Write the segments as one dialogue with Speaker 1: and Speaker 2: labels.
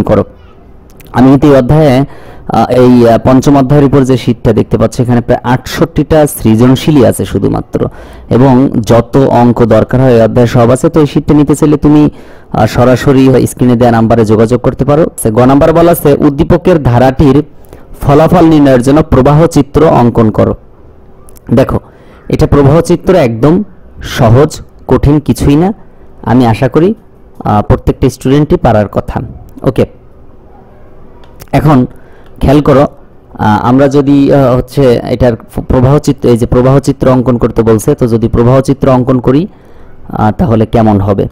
Speaker 1: করো। আমি কিন্তু এই অধ্যায়ে এই পঞ্চম অধ্যায়ের উপর যে শীটটা দেখতে পাচ্ছি এখানে প্রায় 68টা সৃজনশীলই আছে শুধুমাত্র, এবং যত অঙ্ক দরকার হয় এই অধ্যায়ে সব আছে। তো এই শীটটা নিতে চাইলে তুমি সরাসরি স্ক্রিনে দেওয়া নাম্বারে যোগাযোগ করতে পারো। গ নাম্বার বলা আছে উদ্দীপকের ধারাটির ফলাফল নির্ণয়ের জন্য প্রবাহ চিত্র অঙ্কন করো। দেখো এটা প্রবাহ চিত্র একদম সহজ, কঠিন কিছুই না। আমি আশা করি প্রত্যেকটা স্টুডেন্টই পারার কথা। ওকে, এখন খেয়াল করো, আমরা যদি হচ্ছে এটার প্রবাহ চিত্র, এই যে প্রবাহ চিত্র অঙ্কন করতে বলছে, তো যদি প্রবাহ চিত্র অঙ্কন করি তাহলে কেমন হবে।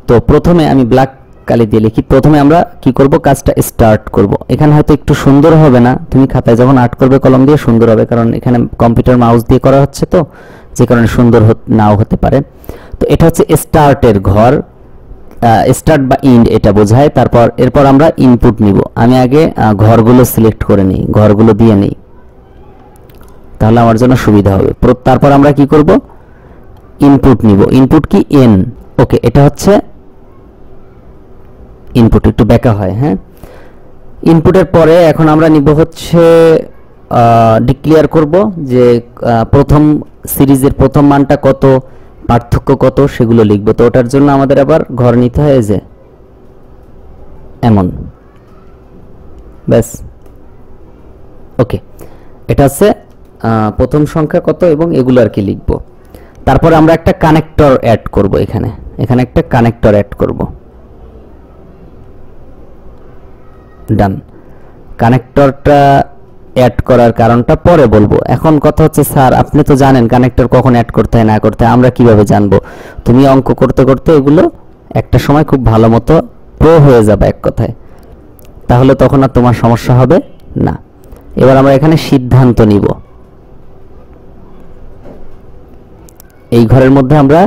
Speaker 1: তো প্রথমে আমি ব্ল্যাক কালি দিয়ে লিখি। প্রথমে আমরা কি করব, কাজটা স্টার্ট করব। এখানে হয়তো একটু সুন্দর হবে না, তুমি খাতায় যখন আর্ট করবে কলম দিয়ে সুন্দর হবে, কারণ এখানে কম্পিউটার মাউস দিয়ে করা হচ্ছে, তো যে কারণে সুন্দর নাও হতে পারে। তো এটা হচ্ছে স্টার্টের ঘর, স্টার্ট বা ইন্ড এটা বোঝায়। এরপর আমরা ইনপুট নিব। আমি আগে ঘরগুলো সিলেক্ট করে নিই, ঘরগুলো দিয়ে নিই, তাহলে আমার জন্য সুবিধা হবে। তারপর আমরা কি করব, ইনপুট নিব। ইনপুট কি, এন। ওকে, এটা হচ্ছে ইনপুট, একটু ব্যাকা হয়। হ্যাঁ, ইনপুটের পরে এখন আমরা নিব হচ্ছে ডিক্লেয়ার করব যে প্রথম সিরিজের প্রথম মানটা কত, পার্থক্য কত, সেগুলো লিখব। তো ওটার জন্য আমাদের আবার ঘর নিতে হয়, যে এমন, ব্যাস। ওকে, এটা হচ্ছে প্রথম সংখ্যা কত এবং এগুলো আর কি লিখব। তারপর আমরা একটা কানেক্টর অ্যাড করব। এখানে একটা কানেক্টর অ্যাড করব। ডান। কানেক্টরটা অ্যাড করার কারণটা পরে বলবো। এখন কথা হচ্ছে, স্যার আপনি তো জানেন কানেক্টর কখন অ্যাড করতে হয় না করতে হয়, আমরা কিভাবে জানবো? তুমি অঙ্ক করতে করতে এগুলো একটা সময় খুব ভালো মতো প্রো হয়ে যাবে এক কথায়, তাহলে তখন আর তোমার সমস্যা হবে না। এবার আমরা এখানে সিদ্ধান্ত নিব। এই ঘরের মধ্যে আমরা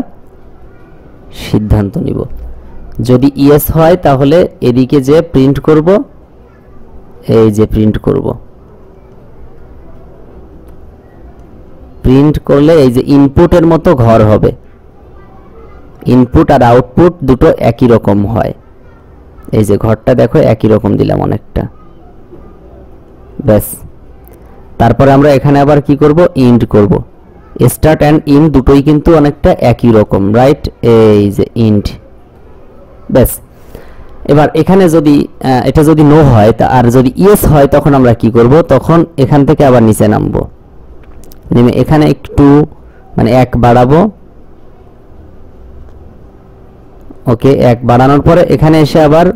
Speaker 1: সিদ্ধান্ত নিব। যদি ইয়েস হয় তাহলে এদিকে যে প্রিন্ট করব, এই যে প্রিন্ট করব। প্রিন্ট করলে এই যে ইনপুটের মতো ঘর হবে। ইনপুট আর আউটপুট দুটো একই রকম হয়। এই যে ঘরটা দেখো একই রকম দিলাম অনেকটা, ব্যাস। তারপরে আমরা এখানে আবার কি করব, ইন্ড করব। স্টার্ট অ্যান্ড ইন্ড দুটোই কিন্তু অনেকটা একই রকম, রাইট? এই যে ইন্ড, ব্যাস। এবার এখানে যদি এটা যদি নো হয় আর যদি ইয়েস হয় তখন আমরা কি করব, তখন এখান থেকে আবার নিচে নামবো, নেমে এখানে একটু মানে 1 বাড়াবো। ওকে, 1 বাড়ানোর পরে এখানে এসে আবার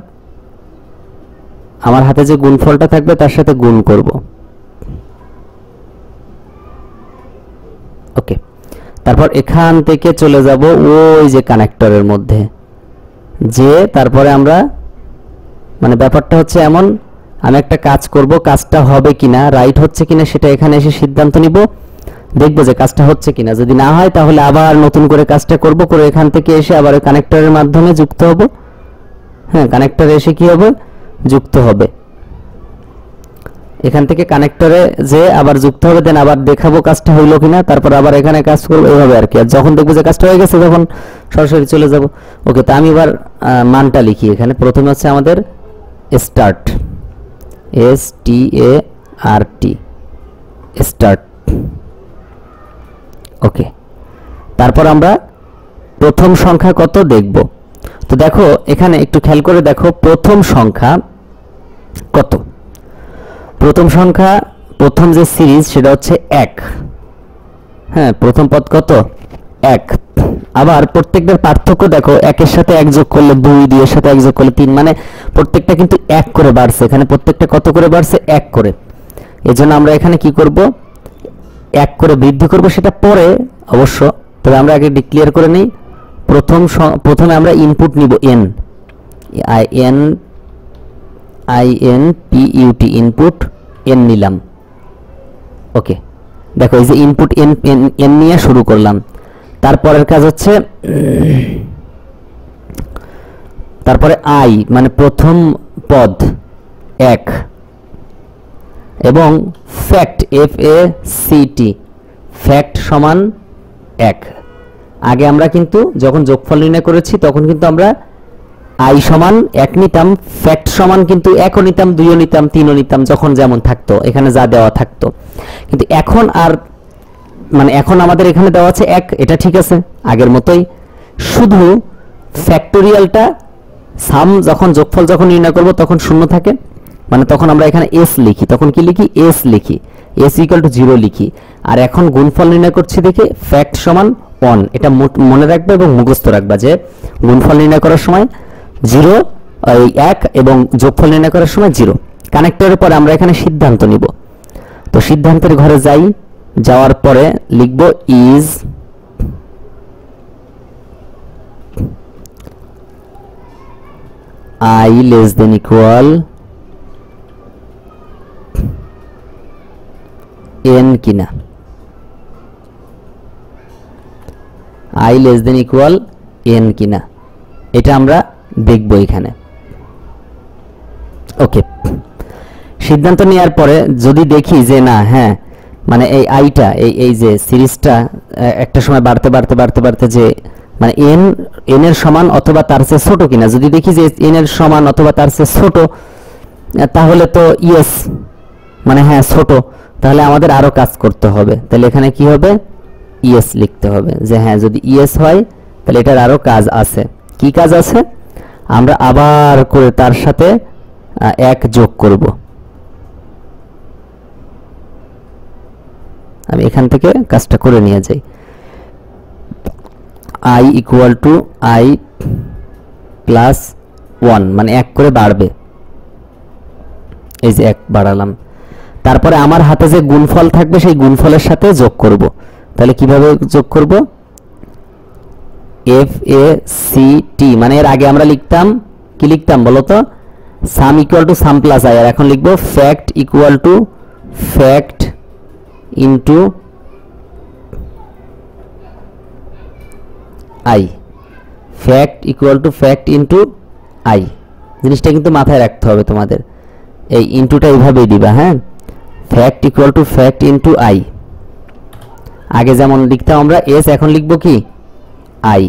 Speaker 1: আমার হাতে যে গুণফলটা থাকবে তার সাথে গুণ করব। ওকে, তারপর এখান থেকে চলে যাব ওই যে কানেক্টরের মধ্যে, যে তারপরে আমরা মানে ব্যাপারটা হচ্ছে এমন, আমি একটা কাজ করব, কাজটা হবে কিনা, রাইট হচ্ছে কিনা সেটা এখানে এসে সিদ্ধান্ত নিব, দেখবো যে কাজটা হচ্ছে কিনা। যদি না হয় তাহলে আবার নতুন করে কাজটা করব, করে এখান থেকে এসে আবার কানেক্টরের মাধ্যমে যুক্ত হব। হ্যাঁ, কানেক্টরে এসে কি হবে, যুক্ত হবে। এখান থেকে কানেক্টরে যে আবার যুক্ত হবে, দেন আবার দেখাবো কাজটা হইলো কিনা, তারপর আবার এখানে কাজ করবো, এইভাবে আর কি। আর যখন দেখবো যে কাজটা হয়ে গেছে তখন সরাসরি চলে যাব। ওকে, তো আমি এবার মানটা লিখি। এখানে প্রথমে হচ্ছে আমাদের স্টার্ট, START, স্টার্ট। ওকে, তারপর আমরা প্রথম সংখ্যা কত দেখব। তো দেখো এখানে একটু খেয়াল করে দেখো প্রথম সংখ্যা কত। প্রথম সংখ্যা, প্রথম যে সিরিজ সেটা হচ্ছে 1। হ্যাঁ, প্রথম পদ কত, 1। আবার প্রত্যেকটার পার্থক্য দেখো, 1 এর সাথে 1 যোগ করলে 2, 2 এর সাথে 1 যোগ করলে 3, মানে প্রত্যেকটা কিন্তু 1 করে বাড়ছে। এখানে প্রত্যেকটা কত করে বাড়ছে, 1 করে। এজন্য আমরা এখানে কি করব, 1 করে বৃদ্ধি করব, সেটা পরে অবশ্য। তবে আমরা আগে ডিক্লেয়ার করে নিই। প্রথমে আমরা ইনপুট নিব, INPUT, ইনপুট n নিলাম। ওকে, দেখো এই যে ইনপুট n নিয়ে শুরু করলাম। তারপরের কাজ হচ্ছে, তারপরে i মানে প্রথম পদ 1, এবং ফ্যাক্ট, FACT, ফ্যাক্ট সমান 1। আগে আমরা কিন্তু যখন যোগফল নির্ণয় করেছি তখন কিন্তু আমরা আই সমান 1 নিতাম, ফ্যাক্ট সমান কিন্তু 1ও নিতাম, 2ও নিতাম, 3ও নিতাম, যখন যেমন থাকতো এখানে যা দেওয়া থাকতো। কিন্তু এখন আর মানে এখন আমাদের এখানে দেওয়া আছে 1, এটা ঠিক আছে আগের মতোই, শুধু ফ্যাক্টোরিয়ালটা সাম যখন যোগফল যখন নির্ণয় করব তখন শূন্য থাকে, মানে তখন আমরা এখানে এস লিখি, তখন কি লিখি এস লিখি, এস ইকুয়াল টু 0 লিখি। আর এখন গুণফল নির্ণয় করছি দেখে ফ্যাক্ট সমান 1, এটা মনে রাখবে এবং মুখস্থ রাখবা যে গুণফল নির্ণয় করার সময় 0 1 এবং যোগফল নির্ণয় করার সময় 0। কানেক্টরের পরে আমরা এখানে সিদ্ধান্ত নিব, তো সিদ্ধান্তের ঘরে যাই, যাওয়ার পরে লিখব is I less than equal n কিনা, I less than equal n কিনা, এটা আমরা দেখব এখানে। ওকে, সিদ্ধান্ত নেওয়ার পরে যদি দেখি যে না, হ্যাঁ মানে এই আইটা এই যে সিরিজটা একটা সময় বাড়তে বাড়তে বাড়তে বাড়তে যে মানে এন এর সমান অথবা তার চেয়ে ছোট কিনা, যদি দেখি যে এন এর সমান অথবা তার চেয়ে ছোট, তাহলে তো ইয়েস মানে হ্যাঁ ছোট, তাহলে আমাদের আরো কাজ করতে হবে। তাহলে এখানে কি হবে, ইয়েস লিখতে হবে যে হ্যাঁ যদি ইয়েস হয় তাহলে এটার আরো কাজ আছে। কি কাজ আছে, আমরা আবার করে তার সাথে 1 যোগ করব। আমি এখান থেকে কাজটা করে নিয়ে যাই, I equal to I plus 1, মানে 1 করে বাড়বে, এই যে 1 বাড়ালাম। তারপরে আমার হাতে যে গুণফল থাকবে সেই গুণফলের সাথে যোগ করব। তাহলে কিভাবে যোগ করব, FACT, মানে এর আগে আমরা লিখতাম কি লিখতাম বলো তো, sum equal to sum plus I, আর এখন লিখব fact equal to fact into I, fact equal to fact into I. জিনিসটা কিন্তু মাথায় রাখতে হবে তোমাদের, এই ইনটুটা এইভাবেই দিবা, হ্যাঁ fact equal to fact into I. আগে যেমন লিখতাম আমরা এস, এখন লিখব কি আই,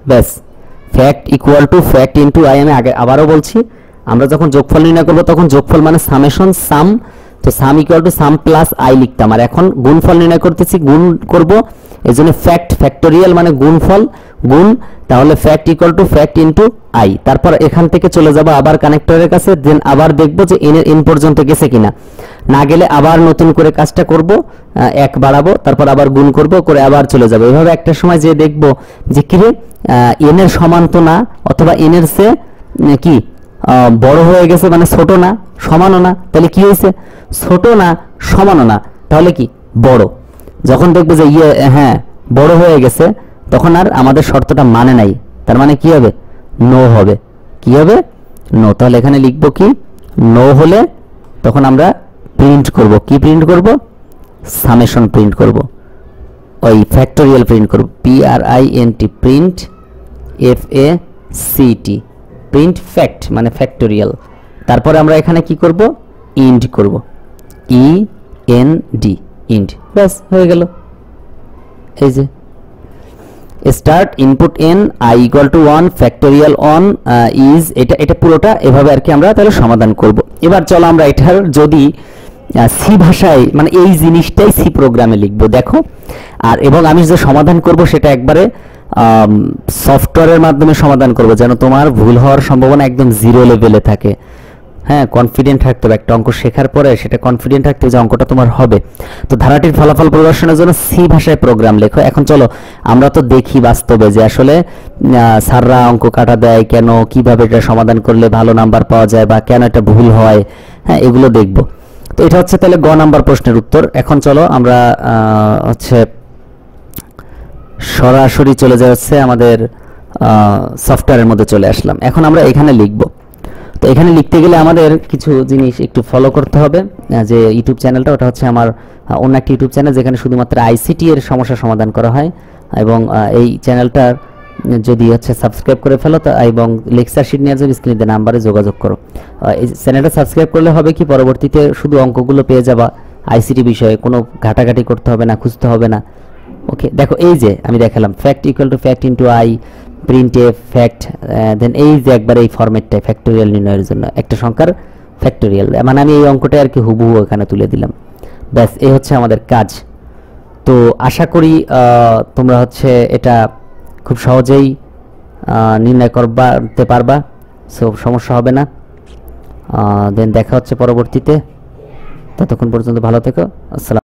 Speaker 1: ব্যাস fact equal to fact into I. আমি আগে আবারও বলছি, আমরা যখন যোগফল নির্ণয় করব তখন যোগফল মানে সামেশন সাম, তো sum equal to sum plus I লিখতাম, আর এখন গুণফল নির্ণয় করতেছি, গুণ করব, এই জন্য ফ্যাক্ট ফ্যাক্টোরিয়াল মানে গুণফল গুণ, তাহলে fact equal to fact into I. তারপর এখান থেকে চলে যাব আবার কানেক্টরের কাছে, দেন আবার দেখব যে এন পর্যন্ত গেছে কিনা, না গেলে আবার নতুন করে কাজটা করব, 1 বাড়াবো, তারপর আবার গুণ করব, করে আবার চলে যাব। এভাবে একটা সময় যে দেখব যে কিরে এন এর সমান তো না, অথবা এন এর চেয়ে কি বড় হয়ে গেছে, মানে ছোট না সমানও না, তাহলে কি হয়েছে ছোট না সমানও না, তাহলে কি বড়। যখন দেখবো যে হ্যাঁ বড় হয়ে গেছে, তখন আর আমাদের শর্তটা মানে নাই, তার মানে কি হবে নো হবে, কি হবে নো। তাহলে এখানে লিখবো কি নো হলে তখন আমরা প্রিন্ট করব, কি প্রিন্ট করব, সামেশন প্রিন্ট করব, ওই ফ্যাক্টোরিয়াল প্রিন্ট করব, PRINT print FACT print fact মানে ফ্যাক্টোরিয়াল। তারপরে আমরা এখানে কি করব, ইন্ড করব, END ইন্ড, ব্যাস হয়ে গেল। এই যে start input n I equal to 1 factorial on is, এটা পুরোটা এভাবে আর কি আমরা তাহলে সমাধান করব। এবার চলো আমরা এটার যদি সি ভাষায় মানে এই জিনিসটাই সি প্রোগ্রামে লিখব, দেখো। আর এবং আমি যে সমাধান করব সেটা একবারে সফটওয়্যারের মাধ্যমে সমাধান করব, যেন তোমার ভুল হওয়ার সম্ভাবনা একদম 0 লেভেলে থাকে। হ্যাঁ কনফিডেন্ট থাকতে হবে, একটা অঙ্ক শেখার পরে সেটা কনফিডেন্ট থাকতে হবে যে অঙ্কটা তোমার হবে। তো ধারাটির ফলাফল প্রদর্শনের জন্য সি ভাষায় প্রোগ্রাম লেখো। এখন চলো আমরা তো দেখি বাস্তবে যে আসলে স্যাররা অঙ্ক কাটা দেয় কেন, কিভাবে এটা সমাধান করলে ভালো নাম্বার পাওয়া যায় বা কেন এটা ভুল হয়, হ্যাঁ এগুলো দেখব। তো এটা হচ্ছে তাহলে গ নাম্বার প্রশ্নের উত্তর। এখন চলো আমরা হচ্ছে সরাসরি চলে যাচ্ছে আমাদের সফটওয়্যারের মধ্যে চলে আসলাম। এখন আমরা এখানে লিখব। তো এখানে লিখতে গেলে আমাদের কিছু জিনিস একটু ফলো করতে হবে। যে ইউটিউব চ্যানেলটা ওটা হচ্ছে আমার অন্য একটা ইউটিউব চ্যানেল, যেখানে শুধুমাত্র আইসিটি এর সমস্যা সমাধান করা হয়। এবং এই চ্যানেলটা যদি হচ্ছে সাবস্ক্রাইব করে ফেলো এবং লেকচার শিট নেওয়ার জন্য স্ক্রিনে নাম্বারে যোগাযোগ করো। এই চ্যানেলটা সাবস্ক্রাইব করলে হবে কি, পরবর্তীতে শুধু অঙ্কগুলো পেয়ে যাবা আইসিটি বিষয়ে, কোনো ঘাটাঘাটি করতে হবে না, খুঁজতে হবে না। ওকে দেখো এই যে আমি দেখালাম fact equal to fact into I, print F fact, then এই যে একবার এই ফরম্যাটটাই ফ্যাক্টোরিয়াল নির্ণয়ের জন্য একটা সংখ্যার ফ্যাক্টোরিয়াল, মানে আমি এই অঙ্কটা আর কি হুবহু এখানে তুলে দিলাম। ব্যাস এই হচ্ছে আমাদের কাজ। তো আশা করি তোমরা হচ্ছে এটা খুব সহজেই নির্ণয় করতে পারবা, সো সমস্যা হবে না। দেন দেখা হচ্ছে পরবর্তীতে, ততক্ষণ পর্যন্ত ভালো থেকো। আসসালাম।